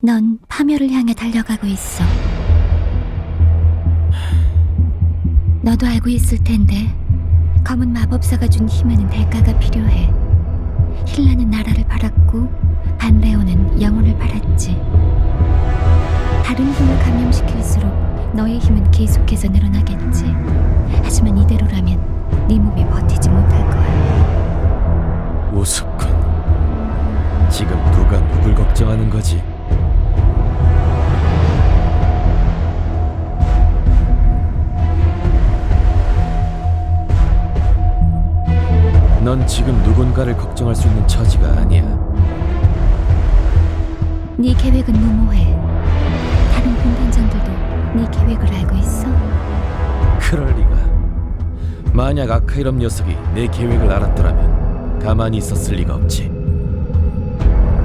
넌 파멸을 향해 달려가고 있어. 너도 알고 있을 텐데 검은 마법사가 준 힘에는 대가가 필요해. 힐라는 나라를 팔았고 반레오는 영혼을 팔았지. 다른 힘을 감염시킬수록 너의 힘은 계속해서 늘어나겠지. 하지만 이대로라면 네 몸이 버티지 못할 거야. 우습군. 지금 누가 누굴 걱정하는 거지? 넌 지금 누군가를 걱정할 수 있는 처지가 아니야. 네 계획은 무모해. 다른 군단장들도 네 계획을 알고 있어? 그럴 리가. 만약 아카이럼 녀석이 내 계획을 알았더라면 가만히 있었을 리가 없지.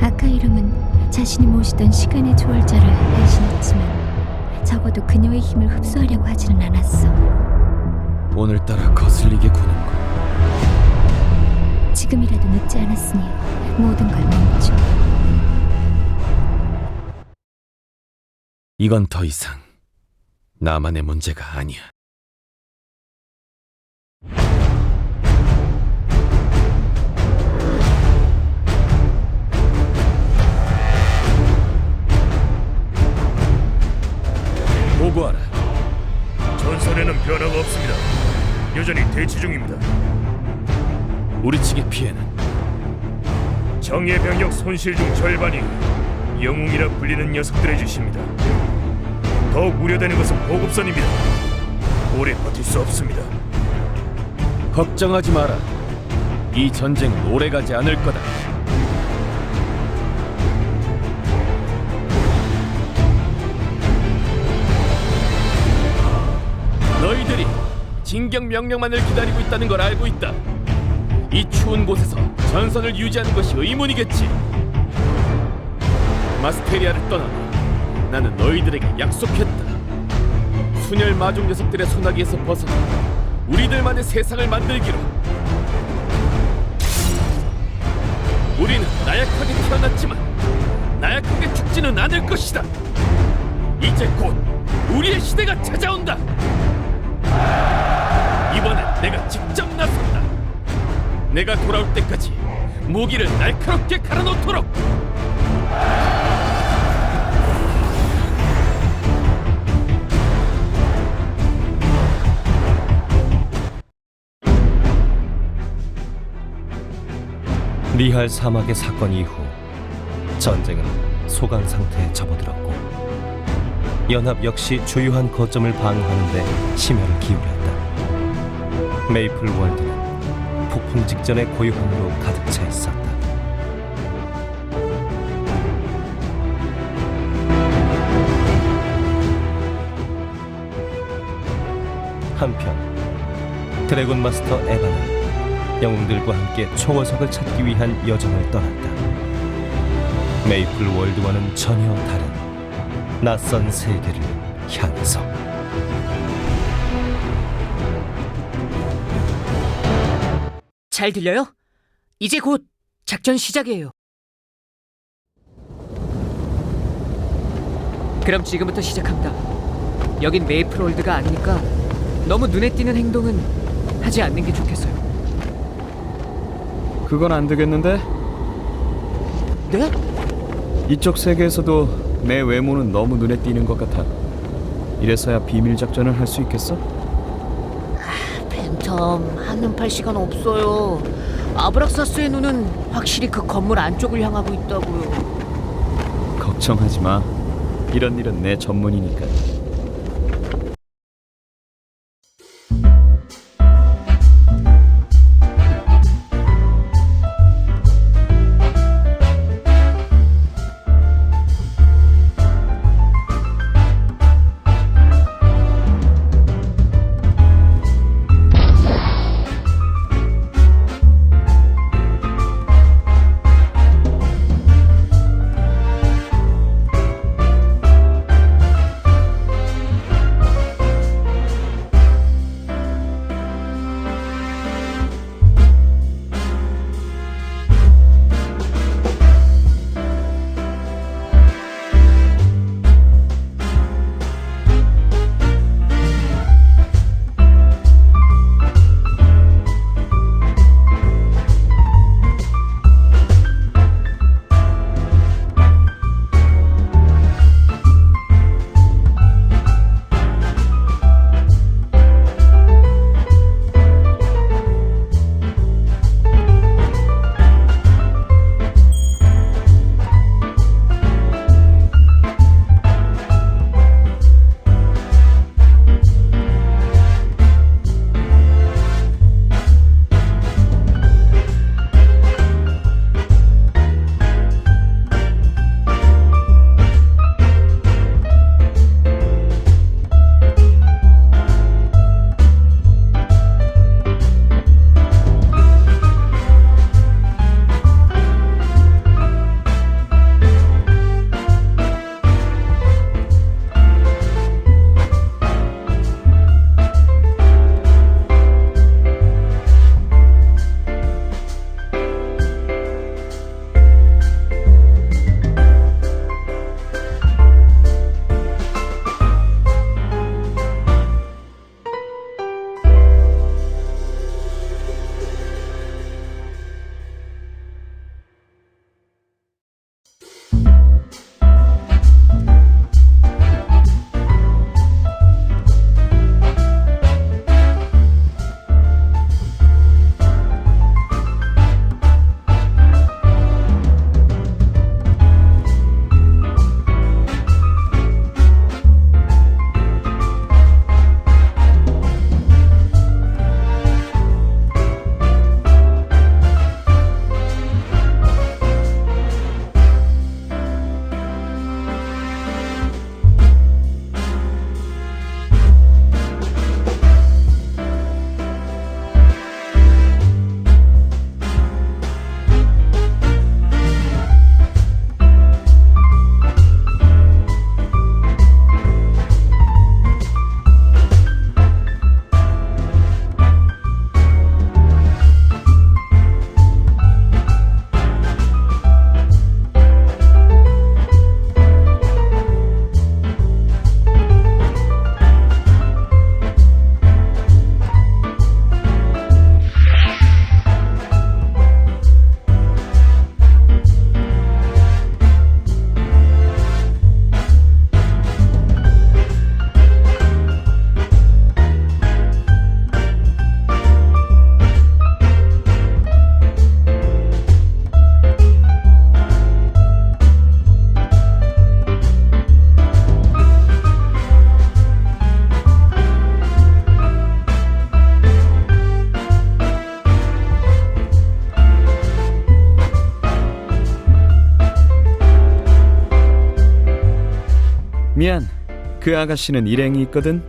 아카이름은 자신이 모시던 시간의 초월자를 배신했지만 적어도 그녀의 힘을 흡수하려고 하지는 않았어. 오늘따라 거슬리게 구는군. 지금이라도 늦지 않았으니 모든 걸 멈춰. 이건 더 이상 나만의 문제가 아니야. 보고하라. 전선에는 변화가 없습니다. 여전히 대치 중입니다. 우리 측의 피해는? 정예 병력 손실 중 절반이 영웅이라 불리는 녀석들의 짓입니다. 더욱 우려되는 것은 보급선입니다. 오래 버틸 수 없습니다. 걱정하지 마라. 이 전쟁은 오래가지 않을 거다. 너희들이 진격 명령만을 기다리고 있다는 걸 알고 있다. 이 추운 곳에서 전선을 유지하는 것이 의문이겠지. 마스테리아를 떠나 나는 너희들에게 약속했다. 순혈 마종 녀석들의 소나기에서 벗어나 우리들만의 세상을 만들기로. 우리는 나약하게 태어났지만 나약하게 죽지는 않을 것이다. 이제 곧 우리의 시대가 찾아온다. 이번엔 내가 직접 나선다. 내가 돌아올 때까지 무기를 날카롭게 갈아놓도록. 리할 사막의 사건 이후 전쟁은 소강 상태에 접어들었고 연합 역시 주요한 거점을 방어하는 데 심혈을 기울였다. 메이플 월드는 폭풍 직전의 고요함으로 가득 차 있었다. 한편 드래곤 마스터 에바는 영웅들과 함께 초월석을 찾기 위한 여정을 떠났다. 메이플 월드와는 전혀 다른 낯선 세계를 향해서. 잘 들려요? 이제 곧 작전 시작이에요. 그럼 지금부터 시작합니다. 여긴 메이플월드가 아니니까 너무 눈에 띄는 행동은 하지 않는 게 좋겠어요. 그건 안 되겠는데? 네? 이쪽 세계에서도 내 외모는 너무 눈에 띄는 것 같아. 이래서야 비밀 작전을 할 수 있겠어? 팬텀, 한눈 팔 시간 없어요. 아브락사스의 눈은 확실히 그 건물 안쪽을 향하고 있다고요. 걱정하지 마. 이런 일은 내 전문이니까. 그 아가씨는 일행이 있거든.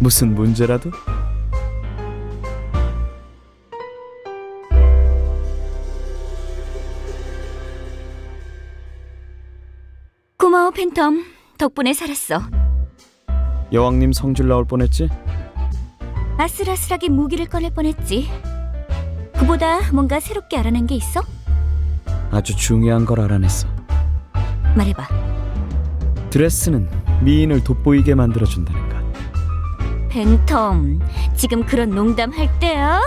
무슨 문제라도? 고마워 팬텀. 덕분에 살았어. 여왕님 성질 나올 뻔했지? 아슬아슬하게 무기를 꺼낼 뻔했지. 그보다 뭔가 새롭게 알아낸 게 있어? 아주 중요한 걸 알아냈어. 말해봐. 드레스는 미인을 돋보이게 만들어준다는 것. 팬텀, 지금 그런 농담 할 때야?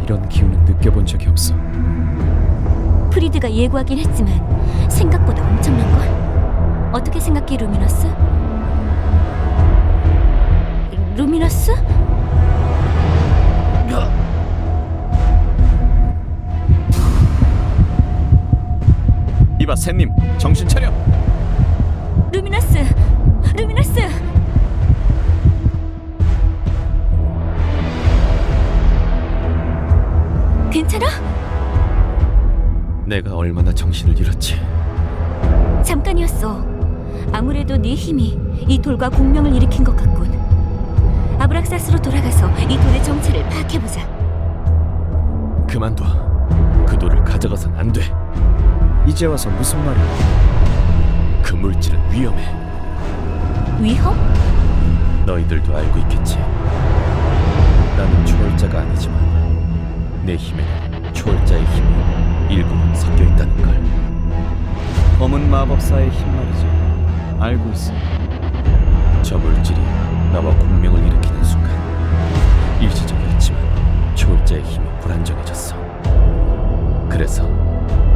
이런 기운은 느껴본 적이 없어. 프리드가 예고하긴 했지만 생각보다 엄청난걸? 어떻게 생각해, 루미너스? 루미너스? 이봐, 샌님, 정신 차려. 루미너스! 루미너스! 괜찮아? 내가 얼마나 정신을 잃었지. 잠깐이었어. 아무래도 네 힘이 이 돌과 공명을 일으킨 것 같군. 아브락사스로 돌아가서 이 돌의 정체를 파악해보자. 그만둬. 그 돌을 가져가선 안 돼. 이제 와서 무슨 말이야? 그 물질은 위험해. 위험? 너희들도 알고 있겠지. 나는 초월자가 아니지만 내 힘에는 초월자의 힘이 일부분 섞여 있다는 걸. 검은 마법사의 힘 말이지. 알고 있어. 저 물질이 나와 공명을 일으키는 순간 일시적이었지만 초월자의 힘이 불안정해졌어. 그래서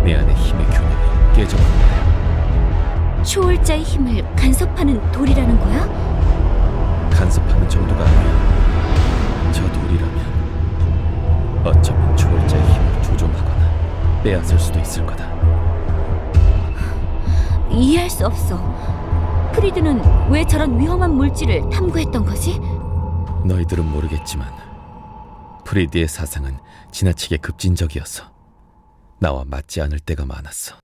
내 안의 힘의 균형이 깨져버린 거야. 초월자의 힘을 간섭하는 돌이라는 거야? 간섭하는 정도가 아니야. 저 돌이라면 어쩌면 초월자의 힘을 조종하거나 빼앗을 수도 있을 거다. 이해할 수 없어. 프리드는 왜 저런 위험한 물질을 탐구했던 거지? 너희들은 모르겠지만 프리드의 사상은 지나치게 급진적이어서 나와 맞지 않을 때가 많았어.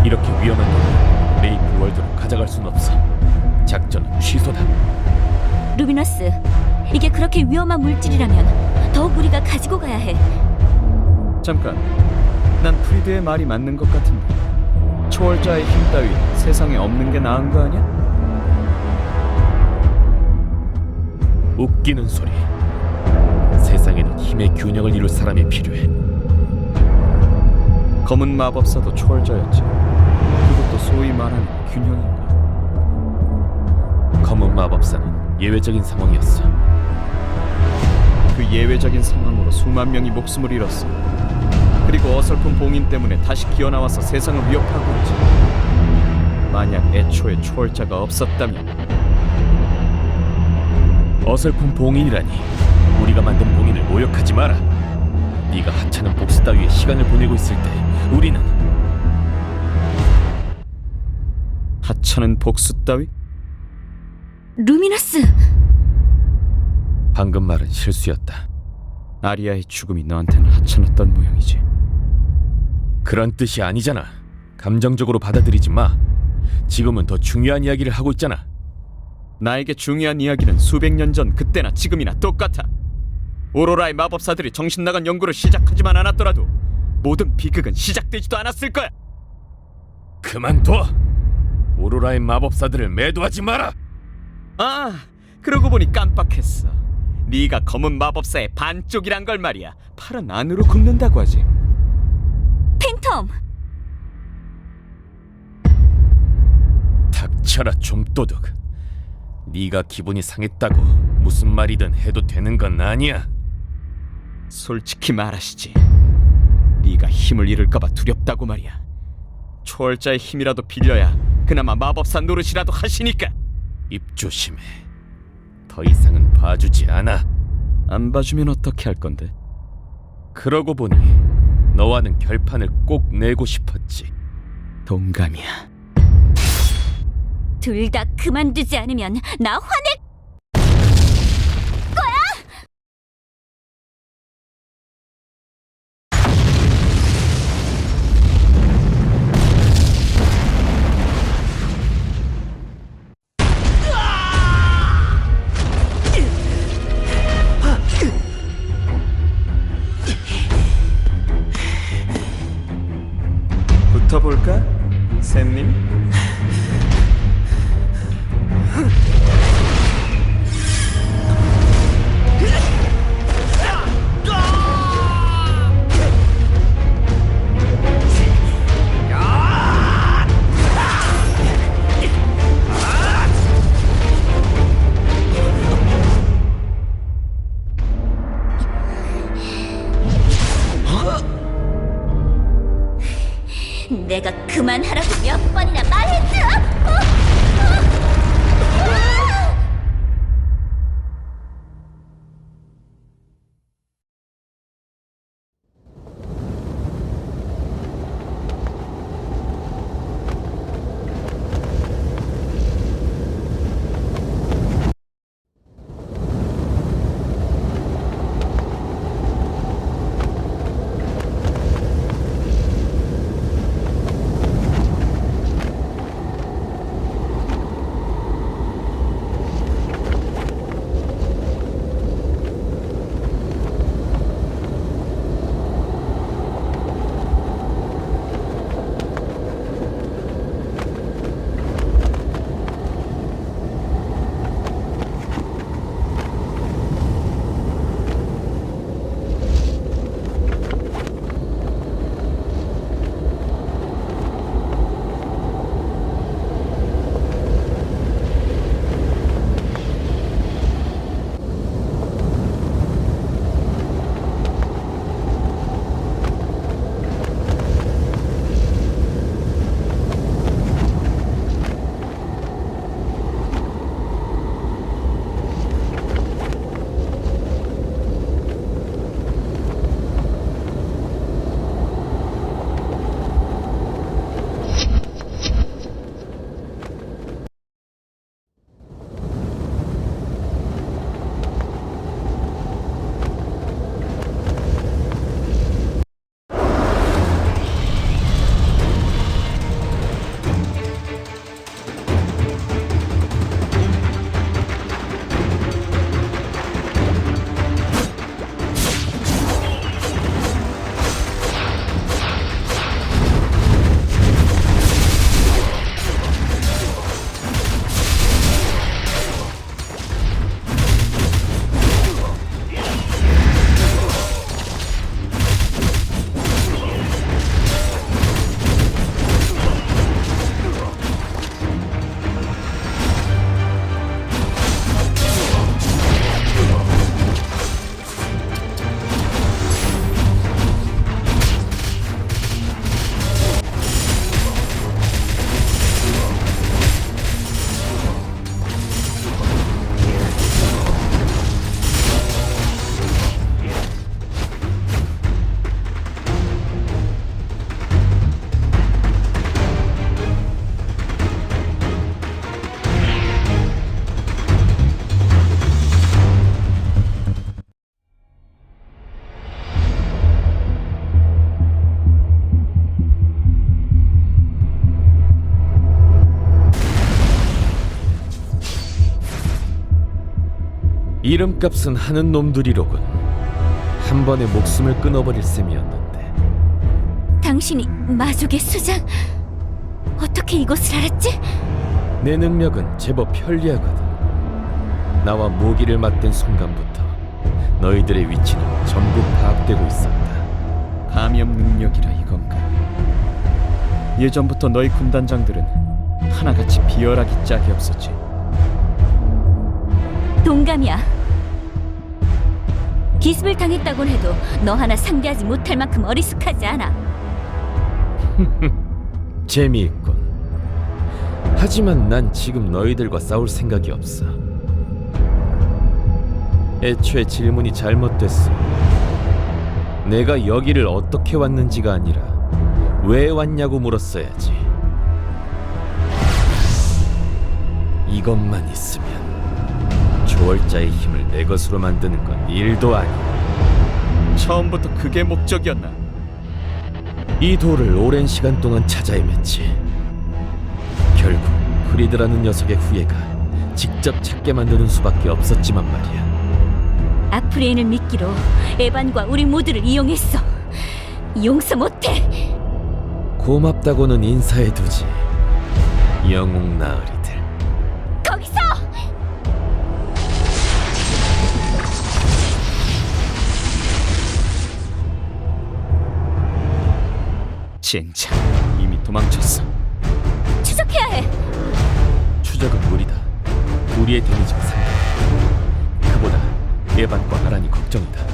이렇게 위험한 돌을 메이플 월드로 가져갈 순 없어. 작전은 취소다. 루미너스, 이게 그렇게 위험한 물질이라면 더욱 우리가 가지고 가야 해. 잠깐. 난 프리드의 말이 맞는 것 같은데. 초월자의 힘 따위 세상에 없는 게 나은 거 아니야? 웃기는 소리. 세상에는 힘의 균형을 이룰 사람이 필요해. 검은 마법사도 초월자였지. 그것도 소위 말하는 균형인가? 검은 마법사는 예외적인 상황이었어. 그 예외적인 상황으로 수만 명이 목숨을 잃었어. 그리고 어설픈 봉인 때문에 다시 기어나와서 세상을 위협하고 있지. 만약 애초에 초월자가 없었다면 어설픈 봉인이라니. 우리가 만든 봉인을 모욕하지 마라. 네가 하찮은 복수 따위에 시간을 보내고 있을 때 우리는 하찮은 복수 따위? 루미너스! 방금 말은 실수였다. 아리아의 죽음이 너한테는 하찮았던 모양이지. 그런 뜻이 아니잖아. 감정적으로 받아들이지 마. 지금은 더 중요한 이야기를 하고 있잖아. 나에게 중요한 이야기는 수백 년 전 그때나 지금이나 똑같아. 오로라의 마법사들이 정신나간 연구를 시작하지만 않았더라도 모든 비극은 시작되지도 않았을 거야. 그만둬. 오로라의 마법사들을 매도하지 마라. 아, 그러고 보니 깜빡했어. 네가 검은 마법사의 반쪽이란 걸 말이야. 팔은 안으로 굽는다고 하지. 팬텀! 닥쳐라 좀도둑. 네가 기분이 상했다고 무슨 말이든 해도 되는 건 아니야. 솔직히 말하시지. 네가 힘을 잃을까봐 두렵다고 말이야. 초월자의 힘이라도 빌려야 그나마 마법사 노릇이라도 하시니까. 입 조심해. 더 이상은 봐주지 않아. 안 봐주면 어떻게 할 건데? 그러고 보니 너와는 결판을 꼭 내고 싶었지. 동감이야. 둘 다 그만두지 않으면 나 화낼 붙어볼까, 샘님? 내가 그만하라고 몇 번이나 말했지? 이름값은 하는 놈들이로군. 한 번에 목숨을 끊어버릴 셈이었는데. 당신이 마족의 수장? 어떻게 이곳을 알았지? 내 능력은 제법 편리하거든. 나와 모기를 맞댄 순간부터 너희들의 위치는 전부 파악되고 있었다. 감염 능력이라 이건가? 예전부터 너희 군단장들은 하나같이 비열하기 짝이 없었지. 동감이야. 기습을 당했다곤 해도 너 하나 상대하지 못할 만큼 어리숙하지 않아. 재미있군. 하지만 난 지금 너희들과 싸울 생각이 없어. 애초에 질문이 잘못됐어. 내가 여기를 어떻게 왔는지가 아니라 왜 왔냐고 물었어야지. 이것만 있으면 초월자의 힘을 내 것으로 만드는 건 일도 아니야. 처음부터 그게 목적이었나? 이 돌을 오랜 시간 동안 찾아 헤맸지. 결국 프리드라는 녀석의 후예가 직접 찾게 만드는 수밖에 없었지만 말이야. 아프레인을 미끼로 에반과 우리 모두를 이용했어. 용서 못해. 고맙다고는 인사해두지. 영웅 나으리들. 거기서! 젠장, 이미 도망쳤어. 추적해야 해! 추적은 무리다. 우리의 데미지가 상당해. 그보다 에반과 하란이 걱정이다.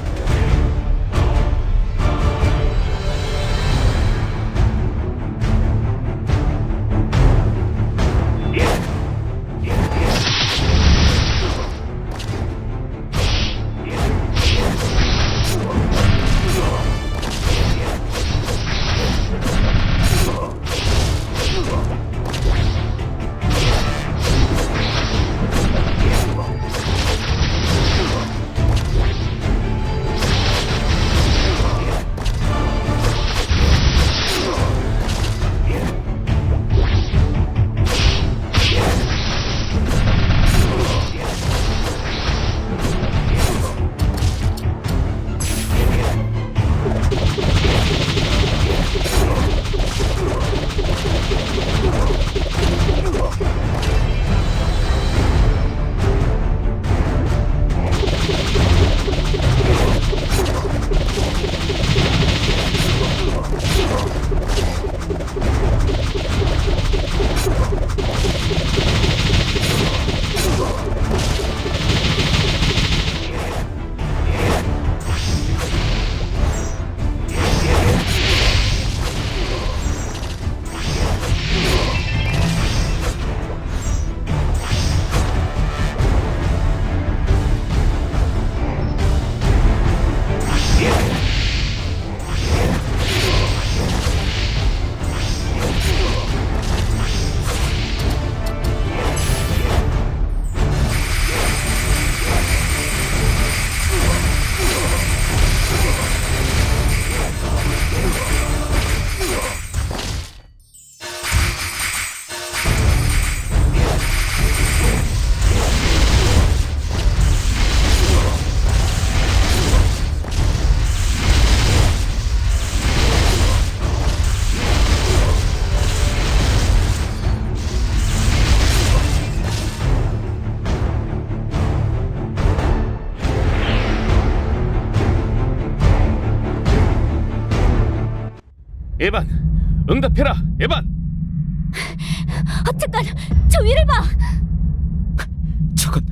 에반, 응답해라, 에반. 잠깐! 저 위를 봐! 저건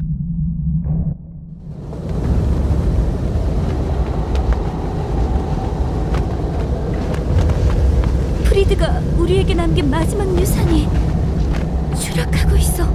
프리드가 우리에게 남긴 마지막 유산이 추락하고 있어.